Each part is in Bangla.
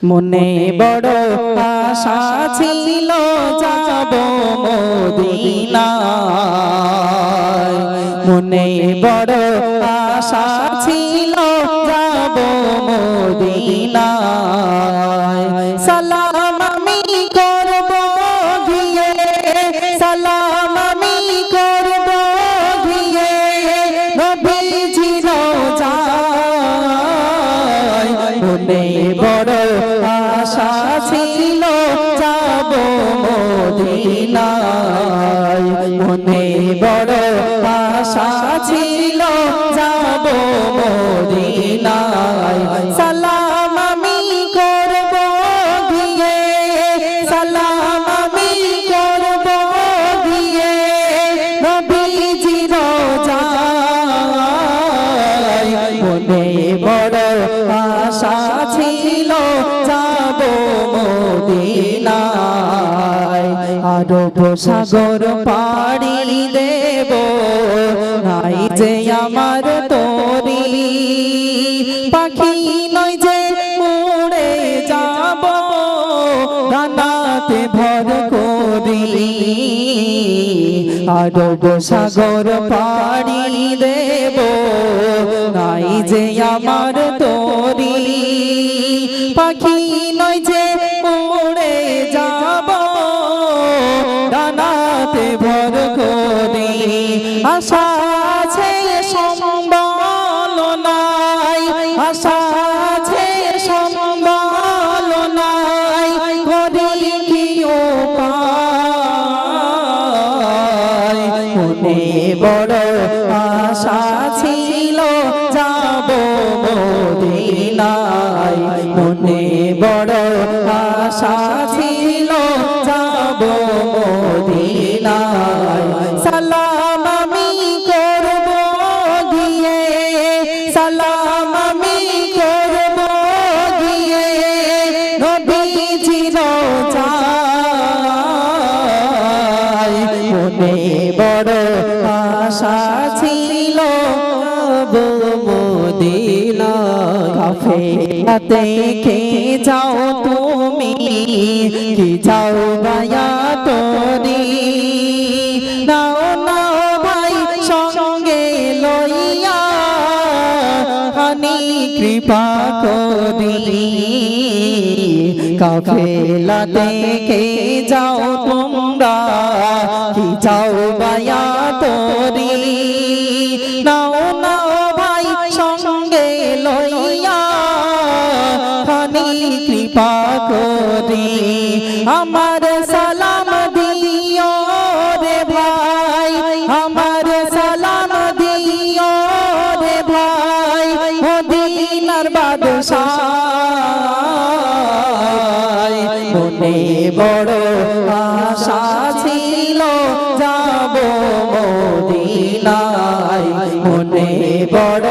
মনে বড় আশা ছিল যাব মদিনায়, মনে বড় আশা ছিল যাব মদিনায়। সালাম আমি করব গিয়ে, সালাম আমি করব গিয়ে নবীজির রওজায়। মনে বড় আশা ছিল যাব মদিনায়, মনে বড় আশা ছিল যাব মদিনায়। সালাম আমি করব গিয়ে, সালাম আমি করব গিয়ে নবীজির রওজায়। মনে বড় আশা ছিল যাব মদিনায়। আরব সাগর পাড়ি দেব, নাই যে আমার তরি, পাখি নয় যে উড়ে যাব ডানাতে ভর করি। আরব সাগর পাড়ি দেব, নাই যে আমার তরি, পাখি নয় যে উড়ে যাব ডানাতে ভর করি। আশা আছে সম্বল নাই, আশা আছে সম্বল নাই, করি কি উপায়। মনে বড় আশা ছিল যাব মদিনায়, মনে বড় আশা ছিল যাব মদিনায়। সালাম আমি করব গিয়ে, সালাম আমি করব গিয়ে নবীজির রওজায়। মনে বড় আশা ছিল যাব মদিনায়। কাফেলা দেখে যাও তুমি, কি যাও বায়া তোরি, নাও নাও ভাই সঙ্গে লইয়া খানি কৃপা করি। কাফেলা দেখে যাও তোমরা, কি যাও বায়া তোরি, নাও নাও ভাই সঙ্গে লইয়া খানি কৃপা করি। আমার সালাম দিও রে ভাই, আমার সালাম দিও রে ভাই মদিনার বাদশাহ। মনে বড় আশা ছিল যাব মদিনায়, মনে বড়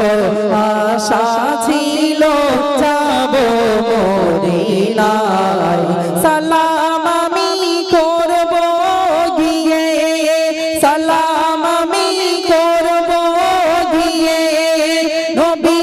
আশা ছিল যাব মদিনায়। সালাম আমি করব গিয়ে, সালাম আমি করব গিয়ে নবী